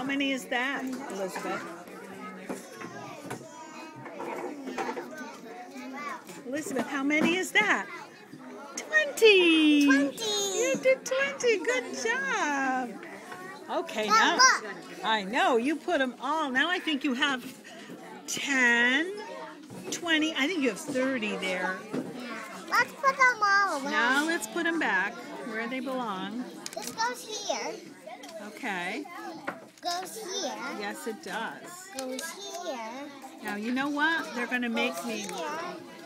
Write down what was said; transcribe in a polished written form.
many is that, Elizabeth? Elizabeth, how many is that? 20. 20. You did 20. Good job. Okay, now Look. I know you put them all. Now I think you have 10, 20. I think you have 30 there. Let's put them all away. Now let's put them back where they belong. This goes here. Okay. Goes here. Yes, it does. Goes here. Now, you know what? They're going to make Goes me... here.